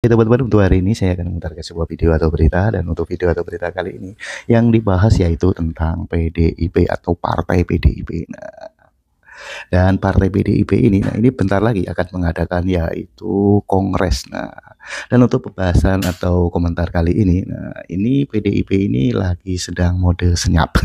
Oke teman-teman, untuk hari ini saya akan memutarkan sebuah video atau berita, dan untuk video atau berita kali ini yang dibahas yaitu tentang PDIP atau Partai PDIP. Nah, dan Partai PDIP ini, ini bentar lagi akan mengadakan yaitu Kongres. Nah, dan untuk pembahasan atau komentar kali ini, nah ini PDIP ini lagi sedang mode senyap.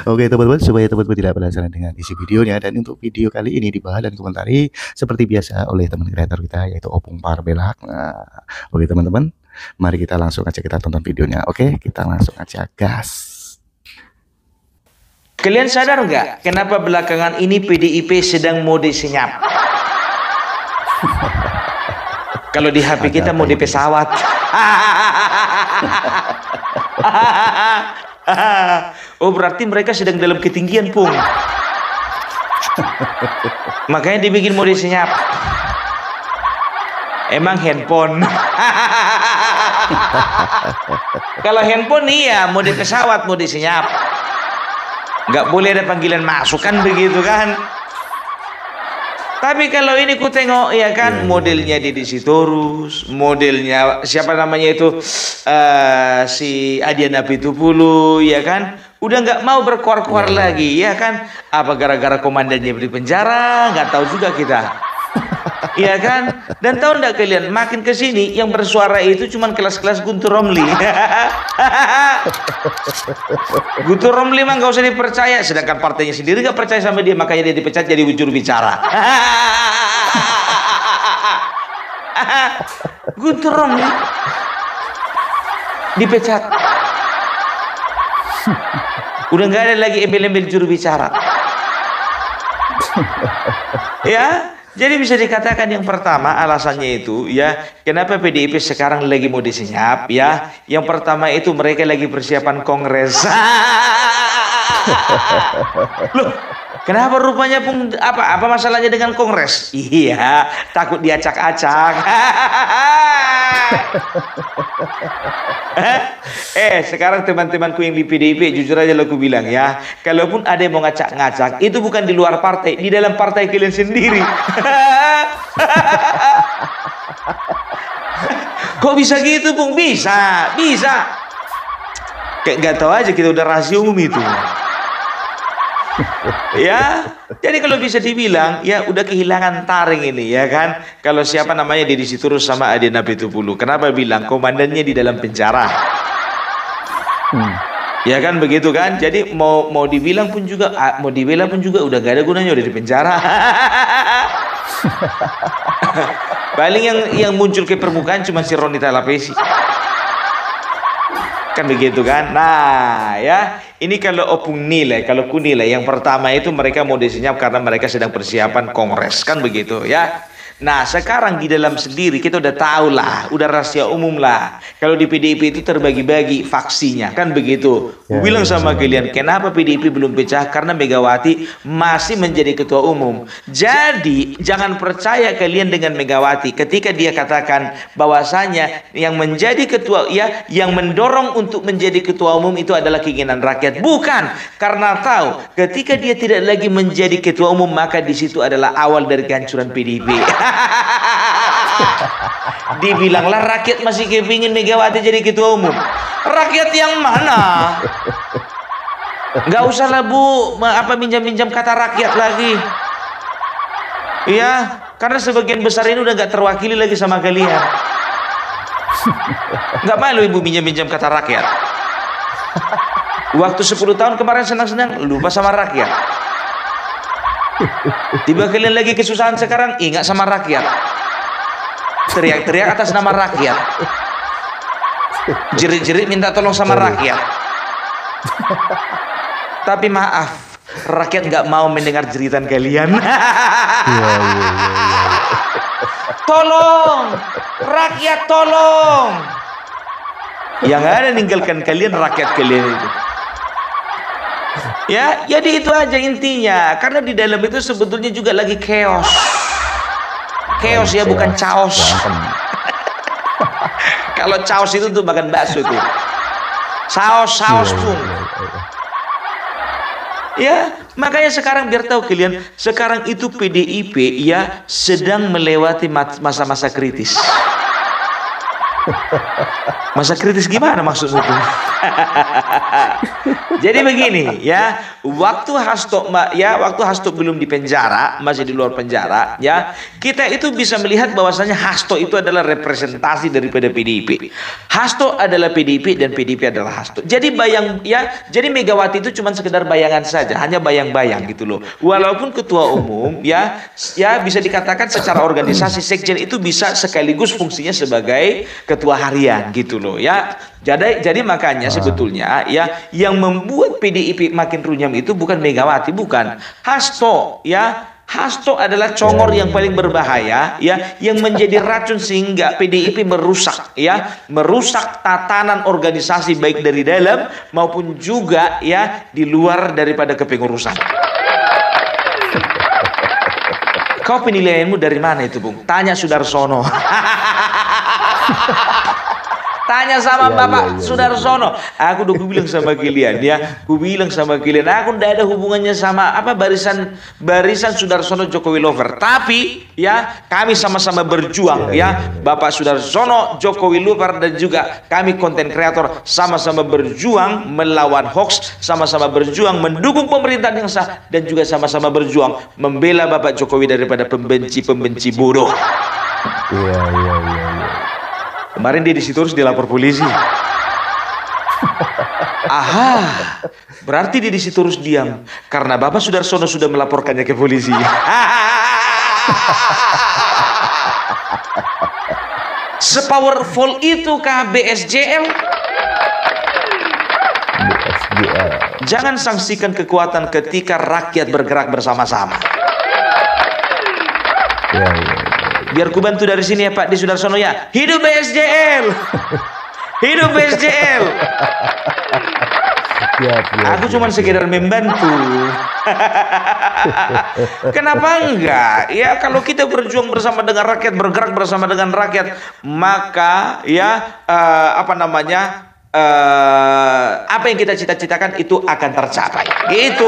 Oke teman-teman, supaya teman-teman tidak penasaran dengan isi videonya, dan untuk video kali ini dibahas dan komentari seperti biasa oleh teman kreator kita yaitu Opung Parbelak. Nah, oke teman-teman, mari kita langsung aja kita tonton videonya. Oke, kita langsung aja gas. Kalian sadar nggak kenapa belakangan ini PDIP sedang mode senyap? Kalau di HP kita mode pesawat. Oh, berarti mereka sedang dalam ketinggian, Pung. Makanya dibikin mode senyap. Emang handphone. Kalau handphone iya mode pesawat, mode senyap. Nggak boleh ada panggilan masuk kan, begitu kan? Tapi kalau ini ku tengok ya kan, modelnya Deddy Sitorus, modelnya siapa namanya itu, si Adiana Pitupulu, ya kan, udah nggak mau berkuar-kuar lagi, ya kan? Apa gara-gara komandannya di penjara? Nggak tahu juga kita. Iya kan? Dan tahu nggak kalian, makin kesini yang bersuara itu cuman kelas-kelas Guntur Romli. Guntur Romli mah nggak usah dipercaya, sedangkan partainya sendiri nggak percaya sama dia, makanya dia dipecat jadi juru bicara. Guntur Romli dipecat, udah nggak ada lagi embel-embel juru bicara. Ya. Jadi bisa dikatakan yang pertama alasannya itu ya, kenapa PDIP sekarang lagi mode senyap ya. Yang pertama itu mereka lagi persiapan Kongres. Loh, kenapa rupanya Pung, apa masalahnya dengan Kongres? Iya, takut diacak-acak. Sekarang teman-temanku yang di PDIP, jujur aja lo aku bilang ya, kalaupun ada yang mau ngacak-ngacak, itu bukan di luar partai, di dalam partai kalian sendiri. Kok bisa gitu, Bung? Bisa. Kayak nggak tahu aja, kita udah rahasia umum itu. Ya, jadi kalau bisa dibilang ya udah kehilangan taring ini, ya kan? Kalau siapa namanya Deddy Sitorus sama Adiana Pitupulu, kenapa bilang komandannya di dalam penjara? Ya kan begitu kan? Jadi mau dibilang pun juga, udah gak ada gunanya, udah di penjara. Paling yang muncul ke permukaan cuma si Ronita Lapesi. Kan begitu kan? Nah ya, ini kalau Opung nilai, kalau ku nilai, yang pertama itu mereka mode senyap karena mereka sedang persiapan Kongres, kan begitu ya. Nah sekarang di dalam sendiri kita udah tahu lah, udah rahasia umum lah, kalau di PDIP itu terbagi-bagi faksinya, kan begitu. Bilang sama kalian, kenapa PDIP belum pecah? Karena Megawati masih menjadi ketua umum. Jadi jangan percaya kalian dengan Megawati ketika dia katakan bahwasanya yang menjadi ketua, ya, yang mendorong untuk menjadi ketua umum itu adalah keinginan rakyat. Bukan, karena tahu ketika dia tidak lagi menjadi ketua umum, maka di situ adalah awal dari kehancuran PDIP. Dibilanglah rakyat masih kepingin Megawati jadi ketua umum. Rakyat yang mana? Nggak usah lah Bu, minjam-minjam kata rakyat lagi. Iya, karena sebagian besar ini udah nggak terwakili lagi sama kalian. Nggak malu Ibu minjam-minjam kata rakyat. Waktu 10 tahun kemarin senang-senang, lupa sama rakyat. Tiba kalian lagi kesusahan sekarang, ingat sama rakyat. Teriak-teriak atas nama rakyat. Jerit-jerit minta tolong sama rakyat. Tapi maaf, rakyat nggak mau mendengar jeritan kalian. Tolong, rakyat tolong. Yang ada ninggalkan kalian rakyat kalian itu. Ya, jadi itu aja intinya. Karena di dalam itu sebetulnya juga lagi chaos. Chaos ya, bukan chaos. Kalau chaos itu untuk makan bakso tuh. Saus Pung. Ya, Makanya sekarang biar tahu kalian, sekarang itu PDIP ya sedang melewati masa-masa kritis. Masa kritis gimana maksudnya? Jadi begini ya, waktu Hasto belum di penjara, masih di luar penjara ya, kita itu bisa melihat bahwasanya Hasto itu adalah representasi daripada PDIP. Hasto adalah PDIP dan PDIP adalah Hasto. Jadi jadi Megawati itu cuma sekedar bayangan saja, hanya bayang-bayang gitu loh. Walaupun ketua umum ya bisa dikatakan secara organisasi sekjen itu bisa sekaligus fungsinya sebagai ketua harian gitu loh ya. Jadi makanya sebetulnya ya yang membuat PDIP makin runyam itu bukan Megawati, bukan Hasto ya. Hasto adalah congor yang paling berbahaya ya, yang menjadi racun sehingga PDIP merusak tatanan organisasi baik dari dalam maupun juga ya di luar daripada kepengurusan. Kau penilaianmu dari mana itu, Bung? Tanya Sudarsono. Tanya sama Bapak Sudarsono. Aku udah bilang sama kalian ya, aku bilang sama kalian, aku tidak ada hubungannya sama barisan Sudarsono Jokowi lover. Tapi ya kami sama-sama berjuang ya, Bapak Sudarsono Jokowi lover dan juga kami konten kreator sama-sama berjuang melawan hoax, sama-sama berjuang mendukung pemerintahan yang sah dan juga sama-sama berjuang membela Bapak Jokowi daripada pembenci bodoh. Iya. Kemarin dia terus dilapor polisi. Aha, berarti dia terus diam karena Bapak Sudarsono sudah melaporkannya ke polisi. Sepowerful itu kah BSJL? Jangan sanksikan kekuatan ketika rakyat bergerak bersama-sama. Iya. Biar ku bantu dari sini ya Pak di Sudarsono ya. Hidup BSJL. Hidup BSJL. Aku cuma sekedar membantu. Kenapa enggak? Ya kalau kita berjuang bersama dengan rakyat, bergerak bersama dengan rakyat, maka ya apa yang kita cita-citakan itu akan tercapai. Gitu.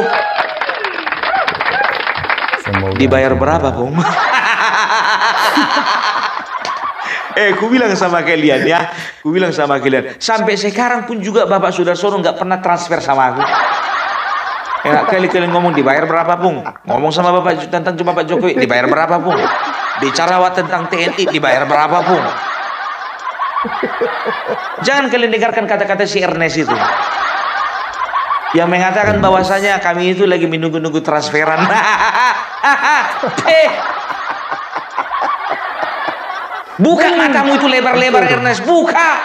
Dibayar berapa, Bung? Ku bilang sama kalian ya, sampai sekarang pun juga Bapak Sudarsono nggak pernah transfer sama aku. Ya, kali-kali ngomong dibayar berapa, Bung? Ngomong sama tentang Bapak Jokowi dibayar berapa, Bung? Bicara tentang TNI dibayar berapa, Bung? Jangan kalian dengarkan kata-kata si Ernest itu yang mengatakan bahwasanya kami itu lagi menunggu-nunggu transferan. Buka matamu itu lebar-lebar, Ernest, buka.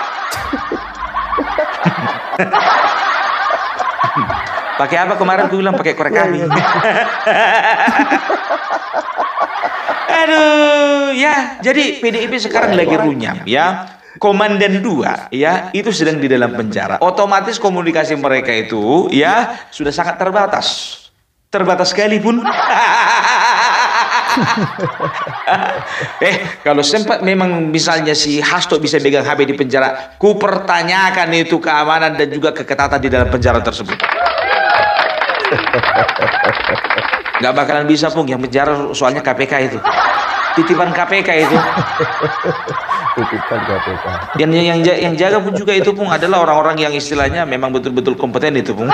Pakai apa kemarin? Aku bilang pakai korek api. Aduh, ya. Jadi PDIP sekarang lagi runyam, ya. Komandan 2 ya itu sedang di dalam penjara. Otomatis komunikasi mereka itu ya sudah sangat terbatas sekalipun. Kalau sempat memang misalnya si Hasto bisa pegang HP di penjara, ku pertanyakan itu keamanan dan juga keketatan di dalam penjara tersebut. Gak bakalan bisa, Pung, yang penjara soalnya KPK itu. Titipan KPK itu. Titipan KPK. Yang jaga pun juga itu, Pung, adalah orang-orang yang istilahnya memang betul-betul kompeten itu, Pung.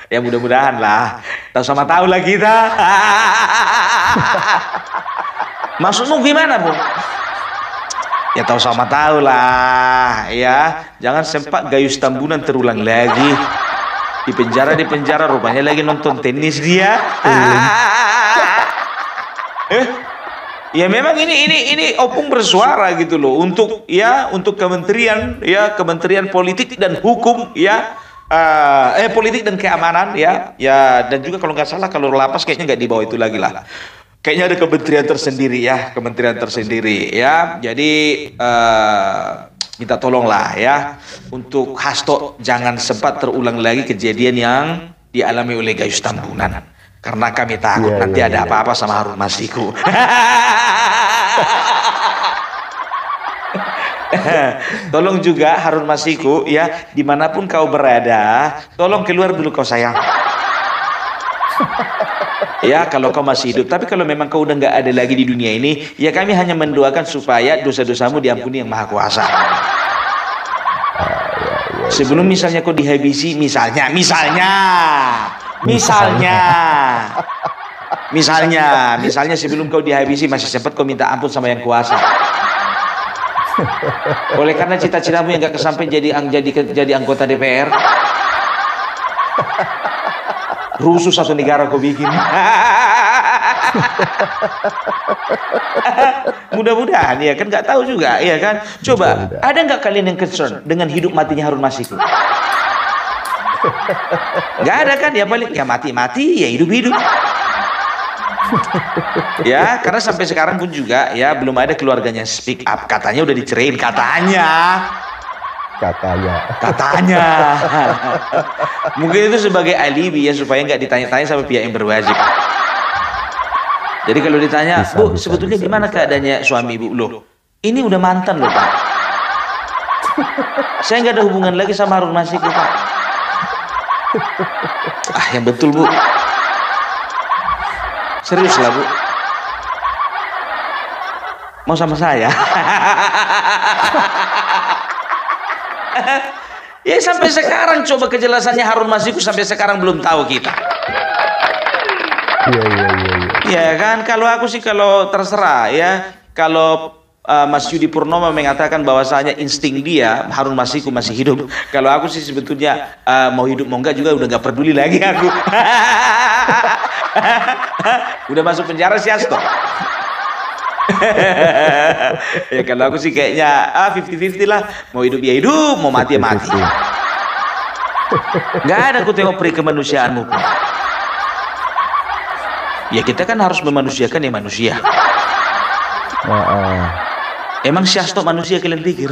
Ya mudah-mudahan lah. Tahu lah kita. Maksudmu gimana, Bung? Ya tahu lah ya. Jangan sempat Gayus Tambunan terulang lagi. Di penjara rupanya lagi nonton tenis dia. Ya memang ini Opung bersuara gitu loh untuk Kementerian Politik dan Hukum ya, Politik dan Keamanan ya dan juga kalau nggak salah kalau lapas kayaknya nggak di bawah itu lagi lah, kayaknya ada kementerian tersendiri ya. Jadi minta tolonglah ya untuk Hasto jangan sempat terulang lagi kejadian yang dialami oleh Gayus Tambunan. Karena kami takut nanti ada apa-apa sama Harun Masiku. Tolong juga Harun Masiku ya, dimanapun kau berada, tolong keluar dulu kau sayang. Ya kalau kau masih hidup, tapi kalau memang kau udah nggak ada lagi di dunia ini, ya kami hanya mendoakan supaya dosa-dosamu diampuni yang Maha Kuasa. Sebelum misalnya kau dihabisi, misalnya sebelum kau dihabisi masih sempat kau minta ampun sama yang kuasa. Oleh karena cita-citamu yang gak kesampaian jadi anggota DPR, rusuh satu negara kau bikin. Mudah-mudahan ya kan, nggak tahu juga ya kan. Coba ada nggak kalian yang concern dengan hidup matinya Harun Masiku? Nggak ada kan, ya paling ya mati-mati ya hidup-hidup. Ya karena sampai sekarang pun juga ya belum ada keluarganya speak up, katanya udah dicerain, katanya. Mungkin itu sebagai alibi ya, supaya nggak ditanya-tanya sama pihak yang berwajib. Jadi kalau ditanya, Bu, sebetulnya gimana keadaannya suami Ibu? Loh, ini udah mantan loh Pak. Saya nggak ada hubungan lagi sama Harun Masiku Pak. Ah, yang betul Bu. Serius lah Bu. Mau sama saya? Ya sampai sekarang coba kejelasannya Harun Masiku sampai sekarang belum tahu kita. Iya. Ya kan, kalau aku sih kalau terserah ya. Kalau Mas Yudi Purnomo mengatakan bahwasanya insting dia Harun Masiku masih hidup. Kalau aku sih sebetulnya mau hidup mau enggak juga udah nggak peduli lagi aku. Udah masuk penjara si Asto. Ya kalau aku sih kayaknya 50-50 lah, mau hidup ya hidup, mau mati ya mati. Nggak ada aku tengok peri kemanusiaanmu. Ya kita kan harus memanusiakan yang manusia. Emang si Asto manusia kalian pikir?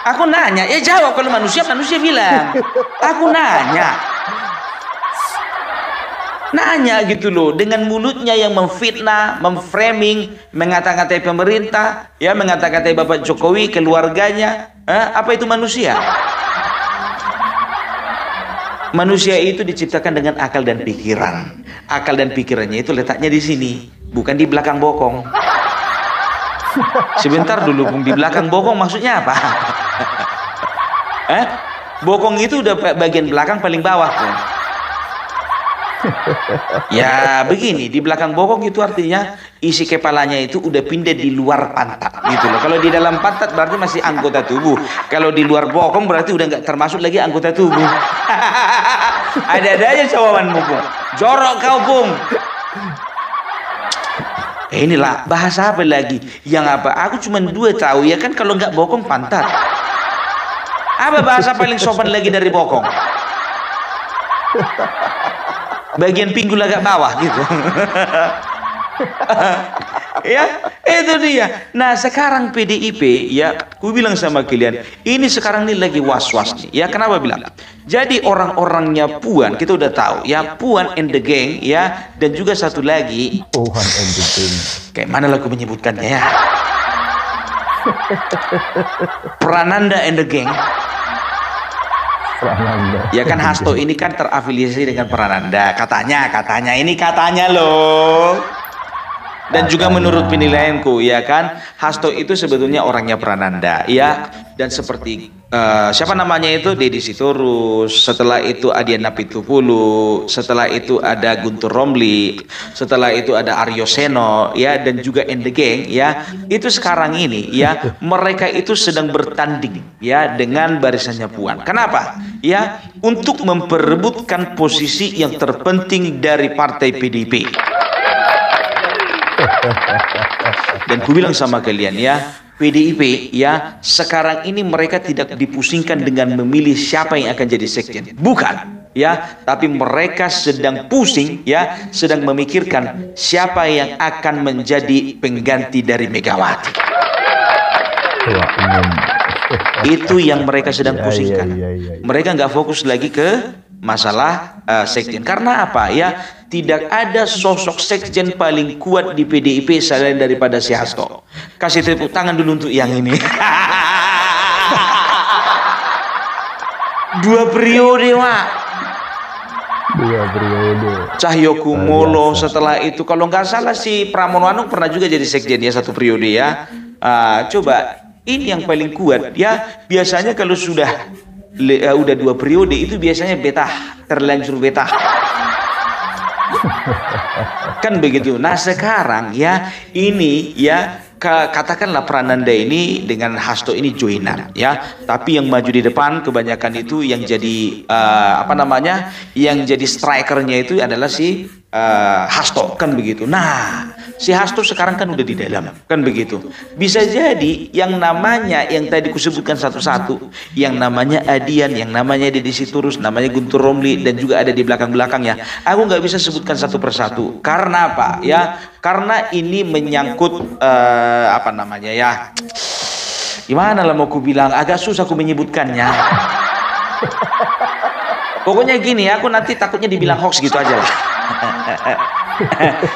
Aku nanya, ya jawab kalau manusia bilang. Aku nanya gitu loh, dengan mulutnya yang memfitnah, memframing, mengata-ngatai pemerintah, ya mengata-ngatai Bapak Jokowi, keluarganya, apa itu manusia? Manusia itu diciptakan dengan akal dan pikiran. Akal dan pikirannya itu letaknya di sini, bukan di belakang bokong. Sebentar dulu, Bung, di belakang bokong maksudnya apa? Bokong itu udah bagian belakang paling bawah, Bung. Ya begini, di belakang bokong itu artinya isi kepalanya itu udah pindah di luar pantat gitu loh. Kalau di dalam pantat berarti masih anggota tubuh. Kalau di luar bokong berarti udah nggak termasuk lagi anggota tubuh. Ada aja jawabanmu, Bung. Jorok kau, Bung. Inilah bahasa apa lagi? Yang apa? Aku cuma dua tahu ya kan, kalau nggak bokong pantat. Apa bahasa paling sopan lagi dari bokong? Bagian pinggul agak bawah gitu. Ya itu dia. Nah sekarang PDIP ya, ku bilang sama kalian, ini sekarang ini lagi was-was nih. Ya kenapa bilang? Jadi orang-orangnya Puan kita udah tahu ya, Puan and the gang ya, dan juga satu lagi Puan and the gang. Kayak mana lah aku menyebutkannya ya? Prananda and the gang. Prananda. Ya kan Hasto ini kan terafiliasi dengan Prananda, katanya ini katanya loh. Dan juga menurut penilaianku ya kan, Hasto itu sebetulnya orangnya Prananda ya. Dan seperti siapa namanya itu, Deddy Sitorus, setelah itu Adiana Pitupulu, setelah itu ada Guntur Romli, setelah itu ada Aryo Seno ya, dan juga the gang ya. Itu sekarang ini ya, mereka itu sedang bertanding ya dengan barisannya Puan. Kenapa? Ya, untuk memperebutkan posisi yang terpenting dari partai PDIP. Dan ku bilang sama kalian ya, PDIP ya sekarang ini mereka tidak dipusingkan dengan memilih siapa yang akan jadi sekjen, bukan ya, tapi mereka sedang pusing ya, sedang memikirkan siapa yang akan menjadi pengganti dari Megawati. Itu yang mereka sedang pusingkan. Mereka nggak fokus lagi ke masalah sekjen. Karena apa ya? tidak ada sosok sekjen paling kuat di PDIP selain daripada si Hasto. Kasih tepuk tangan dulu untuk yang ini. 2 periode, Wak. 2 periode. Cahyokumolo setelah itu, kalau nggak salah si Pramono Anung pernah juga jadi sekjen ya 1 periode ya. Coba ini yang paling kuat ya. Biasanya kalau sudah 2 periode itu biasanya betah, terlanjur betah. Kan begitu. Nah sekarang ya ini ya katakanlah Prananda ini dengan Hasto ini joinan ya, tapi yang maju di depan kebanyakan itu yang jadi yang jadi strikernya itu adalah si Hasto, kan begitu. Nah si Hasto sekarang kan udah di dalam, kan begitu. Bisa jadi yang namanya yang tadi kusebutkan satu-satu, yang namanya Adian, yang namanya Deddy Sitorus, namanya Guntur Romli, dan juga ada di belakang-belakangnya. Aku nggak bisa sebutkan satu persatu. Karena apa? Ya, karena ini menyangkut gimana lah mau ku bilang, agak susah aku menyebutkannya. Pokoknya gini, aku nanti takutnya dibilang hoax gitu aja lah.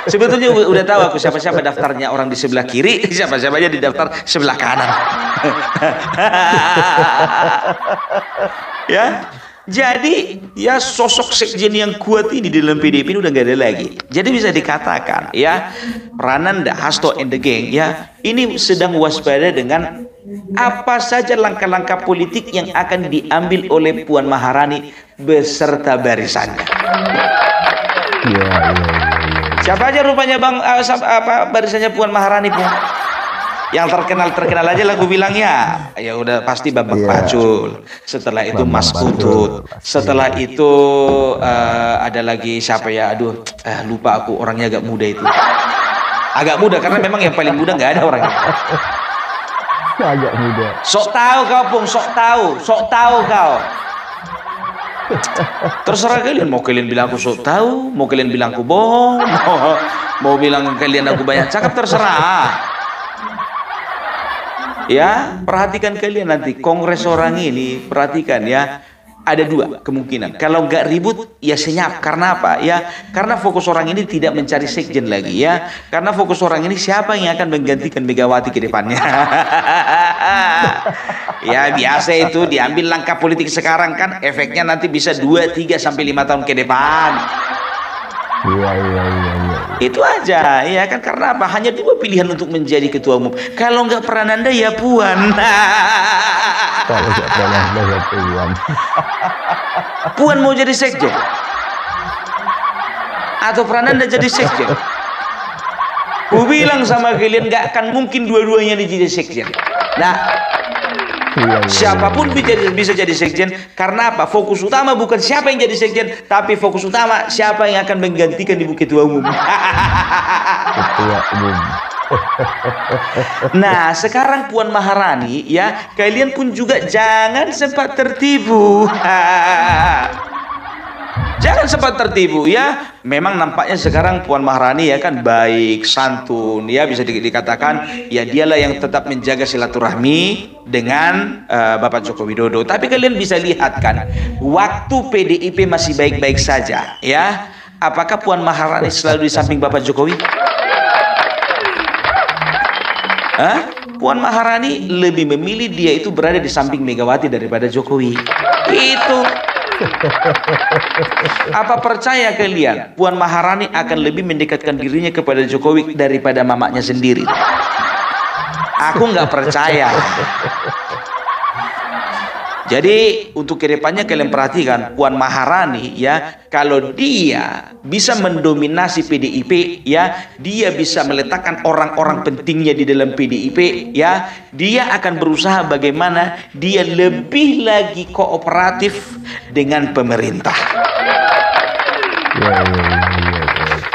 Sebetulnya udah tahu aku siapa-siapa daftarnya orang di sebelah kiri, siapa-siapa aja di daftar sebelah kanan. Ya, jadi ya sosok sekjen yang kuat ini di dalam PDIP ini udah gak ada lagi. Jadi bisa dikatakan ya Prananda, Hasto and the gang ya ini sedang waspada dengan apa saja langkah-langkah politik yang akan diambil oleh Puan Maharani beserta barisannya. Iya. Siapa aja rupanya Bang barisannya Puan Maharani pun? Yang terkenal aja lah gue bilang ya. Ya udah pasti Bambang Pacul. Setelah itu Mas Putut. Setelah itu ada lagi siapa ya? Aduh, lupa aku, orangnya agak muda itu. Agak muda karena memang yang paling muda nggak ada orangnya. Agak muda. Sok tahu kau Pung, sok tahu kau. Terserah kalian, mau kalian bilang aku sok tahu, mau kalian bilang aku bohong, mau bilang kalian aku banyak cakap, terserah. Ya, perhatikan kalian nanti kongres orang ini, perhatikan ya. Ada 2 kemungkinan. Kalau nggak ribut, ya senyap. Karena apa? Ya, karena fokus orang ini tidak mencari sekjen lagi ya. Karena fokus orang ini siapa yang akan menggantikan Megawati ke depannya. Ya biasa itu diambil langkah politik sekarang kan, efeknya nanti bisa 2, 3 sampai 5 tahun ke depan. Iya. Itu aja ya kan, karena apa? Hanya 2 pilihan untuk menjadi ketua umum. Kalau nggak Prananda ya Puan. Kalau nggak Prananda ya Puan. Puan mau jadi sekjen atau Prananda jadi sekjen? Ku bilang sama kalian nggak akan mungkin dua-duanya jadi sekjen. Nah, siapapun bisa jadi sekjen. Karena apa? Fokus utama bukan siapa yang jadi sekjen, tapi fokus utama siapa yang akan menggantikan ibu ketua umum. Ketua umum. Nah sekarang Puan Maharani ya, kalian pun juga jangan sempat tertipu. Jangan sempat tertipu ya. Memang nampaknya sekarang Puan Maharani ya kan baik, santun ya, bisa dikatakan ya dialah yang tetap menjaga silaturahmi dengan Bapak Joko Widodo. Tapi kalian bisa lihat kan, waktu PDIP masih baik-baik saja ya, apakah Puan Maharani selalu di samping Bapak Jokowi? Puan Maharani lebih memilih dia itu berada di samping Megawati daripada Jokowi. Itu. Apa percaya kalian Puan Maharani akan lebih mendekatkan dirinya kepada Jokowi daripada mamanya sendiri? Aku nggak percaya. Jadi untuk kedepannya kalian perhatikan Puan Maharani ya, kalau dia bisa mendominasi PDIP ya, dia bisa meletakkan orang-orang pentingnya di dalam PDIP ya, dia akan berusaha bagaimana dia lebih lagi kooperatif dengan pemerintah.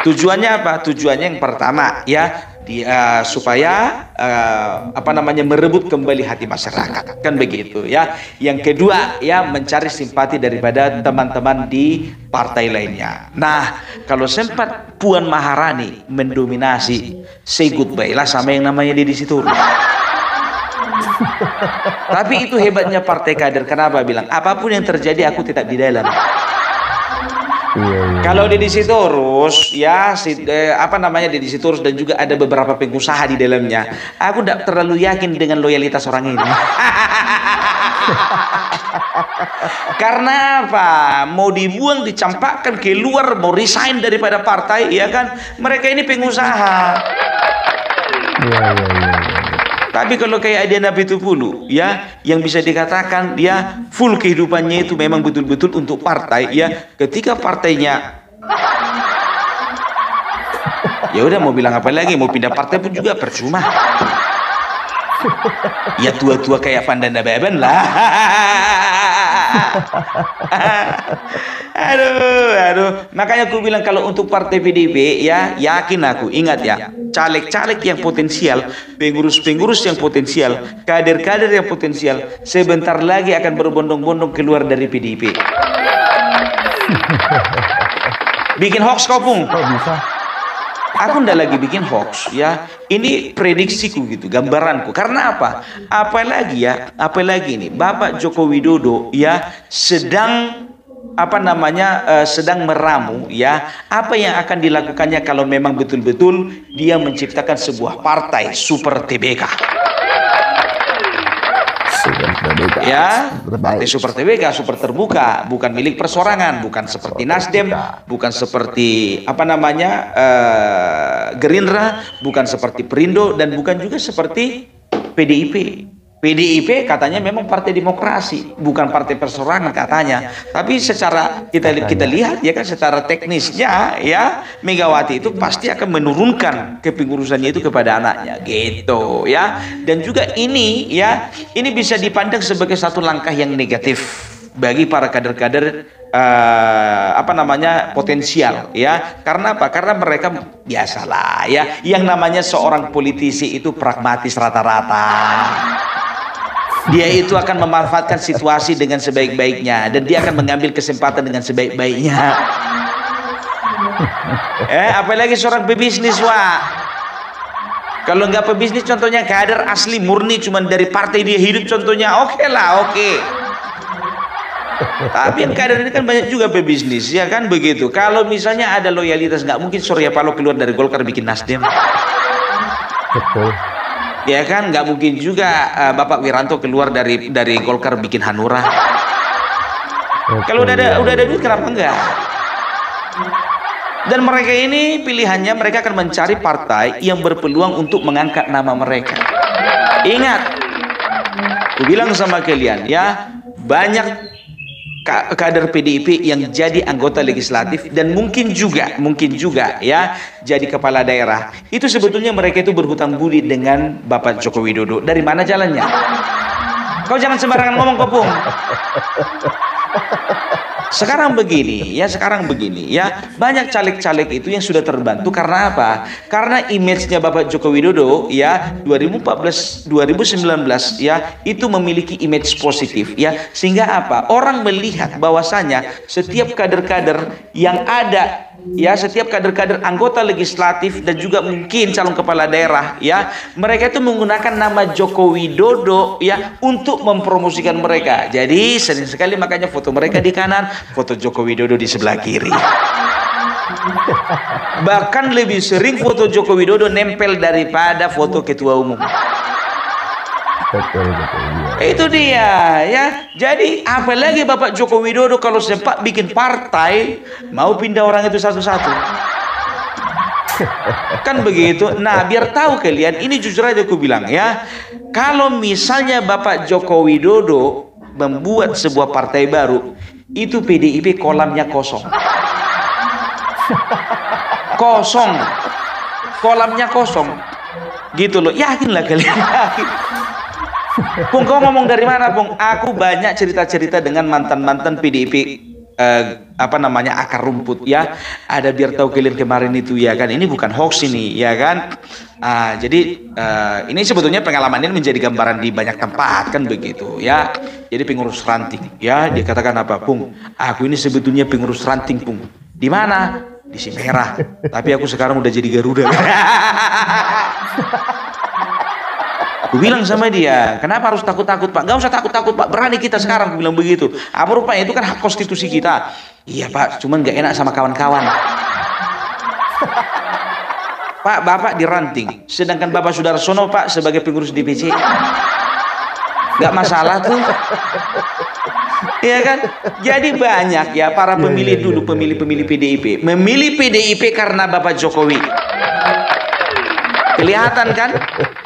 Tujuannya apa? Tujuannya yang pertama ya, dia supaya merebut kembali hati masyarakat, kan begitu ya. Yang kedua ya, mencari simpati daripada teman-teman di partai lainnya. Nah kalau sempat Puan Maharani mendominasi, say goodbye lah sama yang namanya Deddy Sitorus. Tapi itu hebatnya partai kader. Kenapa bilang apapun yang terjadi aku tetap di dalam. Iya, iya. Kalau Deddy Sitorus ya apa namanya Deddy Sitorus dan juga ada beberapa pengusaha di dalamnya. Aku tidak terlalu yakin dengan loyalitas orang ini. Karena apa? Mau dibuang, dicampakkan keluar, mau resign daripada partai, ya kan? Mereka ini pengusaha. Iya, iya, iya. Tapi kalau kayak Adian Apitupulu, ya, yang bisa dikatakan dia full kehidupannya itu memang betul-betul untuk partai, ya. Ketika partainya, ya udah mau bilang apa lagi, mau pindah partai pun juga percuma. Ya tua-tua kayak Vandana Beben lah. Aduh. Makanya aku bilang kalau untuk partai PDIP ya, yakin aku, ingat ya, caleg-caleg yang potensial, pengurus-pengurus yang potensial, kader-kader yang potensial, sebentar lagi akan berbondong-bondong keluar dari PDIP. Bikin hoax kau, Pung. Kok bisa? Aku ndak lagi bikin hoax ya. Ini prediksiku gitu, gambaranku. Karena apa? Apalagi nih Bapak Joko Widodo ya sedang sedang meramu ya apa yang akan dilakukannya kalau memang betul-betul dia menciptakan sebuah partai super TBK. Ya, partai super TBK, super terbuka, bukan milik persorangan, bukan seperti Nasdem, bukan seperti Gerindra, bukan seperti Perindo, dan bukan juga seperti PDIP. PDIP katanya memang partai demokrasi, bukan partai persorangan katanya. Tapi secara kita lihat ya kan, secara teknisnya ya Megawati itu pasti akan menurunkan kepengurusannya itu kepada anaknya gitu ya. Dan juga ini bisa dipandang sebagai satu langkah yang negatif bagi para kader-kader potensial ya. Karena apa? Karena mereka biasalah ya, yang namanya seorang politisi itu pragmatis rata-rata. Dia itu akan memanfaatkan situasi dengan sebaik-baiknya dan dia akan mengambil kesempatan dengan sebaik-baiknya. Apalagi seorang pebisnis, Wak. Kalau nggak pebisnis, contohnya kader asli murni cuman dari partai dia hidup, contohnya oke. Tapi yang kader ini kan banyak juga pebisnis, ya kan begitu. Kalau misalnya ada loyalitas, nggak mungkin Surya Paloh keluar dari Golkar bikin Nasdem. Betul. Ya kan, nggak mungkin juga Bapak Wiranto keluar dari Golkar bikin Hanura. Kalau udah ada duit, kenapa enggak? Dan mereka ini pilihannya, mereka akan mencari partai yang berpeluang untuk mengangkat nama mereka. Ingat, aku bilang sama kalian ya, banyak kader PDIP yang jadi anggota legislatif dan mungkin juga ya jadi kepala daerah. Itu sebetulnya mereka itu berhutang budi dengan Bapak Joko Widodo. Dari mana jalannya? Kau jangan sembarangan ngomong, Kopung. Sekarang begini ya, banyak caleg-caleg itu yang sudah terbantu karena apa? Karena image-nya Bapak Joko Widodo ya 2014 2019 ya itu memiliki image positif ya, sehingga apa? Orang melihat bahwasanya setiap kader-kader yang ada ya, setiap kader-kader anggota legislatif dan juga mungkin calon kepala daerah ya, mereka itu menggunakan nama Joko Widodo ya untuk mempromosikan mereka. Jadi sering sekali makanya foto mereka di kanan, foto Joko Widodo di sebelah kiri. Bahkan lebih sering foto Joko Widodo nempel daripada foto ketua umum. Betul, iya. Itu dia ya. Jadi apalagi Bapak Joko Widodo kalau sempat bikin partai, mau pindah orang itu satu-satu. Kan begitu. Nah, biar tahu kalian, ini jujur aja aku bilang ya, kalau misalnya Bapak Joko Widodo membuat sebuah partai baru, itu PDIP kolamnya kosong. Kolamnya kosong. Gitu loh. Yakinlah kalian. Pung, kau ngomong dari mana, Pung? Aku banyak cerita-cerita dengan mantan-mantan PDIP akar rumput ya. Ada biar tahu kalian kemarin itu ya kan. Ini bukan hoax ini ya kan. Jadi ini sebetulnya pengalaman ini menjadi gambaran di banyak tempat kan begitu ya. Jadi pengurus ranting ya, dia katakan apa, Pung? Aku ini sebetulnya pengurus ranting, Pung. Di mana? Di Simerah. Tapi aku sekarang udah jadi Garuda. Aku bilang sama dia, kenapa harus takut-takut, Pak? Gak usah takut-takut, Pak. Berani kita sekarang. Aku bilang begitu. Apa rupanya itu kan hak konstitusi kita. Iya Pak, cuman nggak enak sama kawan-kawan. Pak, Bapak diranting, sedangkan Bapak Sudarsono Pak sebagai pengurus DPC. Nggak masalah tuh. Iya kan? Jadi banyak ya para pemilih dulu, pemilih-pemilih PDIP. Memilih PDIP karena Bapak Jokowi. Kelihatan kan?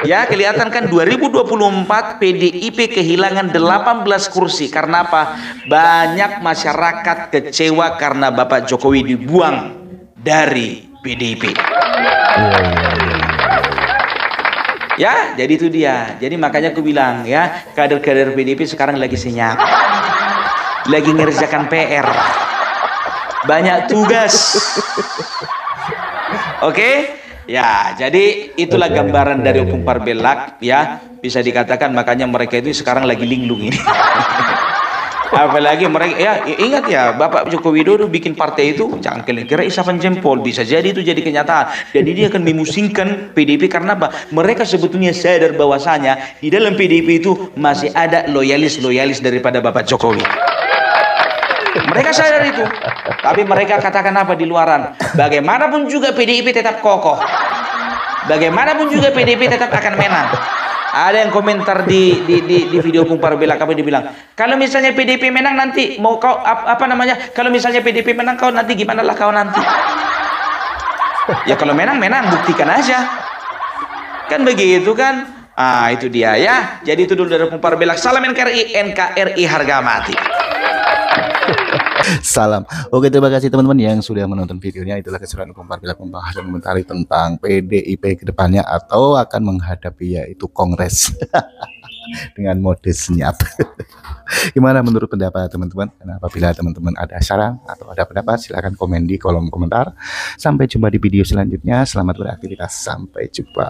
Ya, kelihatan kan 2024 PDIP kehilangan 18 kursi. Karena apa? Banyak masyarakat kecewa karena Bapak Jokowi dibuang dari PDIP. Ya, jadi itu dia. Jadi makanya aku bilang ya, kader-kader PDIP sekarang lagi senyap. Lagi ngerjakan PR. Banyak tugas. Oke? Ya, jadi itulah gambaran dari Opung Parbelak ya. Bisa dikatakan makanya mereka itu sekarang lagi linglung ini. Apalagi mereka ya ingat ya Bapak Joko Widodo bikin partai itu jangan kira-kira isapan jempol, bisa jadi itu jadi kenyataan. Jadi dia akan memusingkan PDIP karena apa? Mereka sebetulnya sadar bahwasanya di dalam PDIP itu masih ada loyalis-loyalis daripada Bapak Jokowi. Mereka sadar itu, tapi mereka katakan apa di luaran? Bagaimanapun juga PDIP tetap kokoh. Bagaimanapun juga PDIP tetap akan menang. Ada yang komentar di video Opung Parbelak apa dibilang, kalau misalnya PDIP menang nanti mau kau apa namanya? Kalau misalnya PDIP menang kau nanti gimana lah kau nanti? Ya kalau menang buktikan aja. Kan begitu kan? Ah itu dia ya. Jadi itu dulu dari Opung Parbelak. Salam NKRI harga mati. Salam. Oke, terima kasih teman-teman yang sudah menonton videonya. Itulah keseruan Opung Parbelak membahas dan komentari tentang PDIP ke depannya atau akan menghadapi yaitu Kongres dengan mode senyap. Gimana menurut pendapat teman-teman? Dan apabila teman-teman ada saran atau ada pendapat, silahkan komen di kolom komentar. Sampai jumpa di video selanjutnya. Selamat beraktivitas. Sampai jumpa.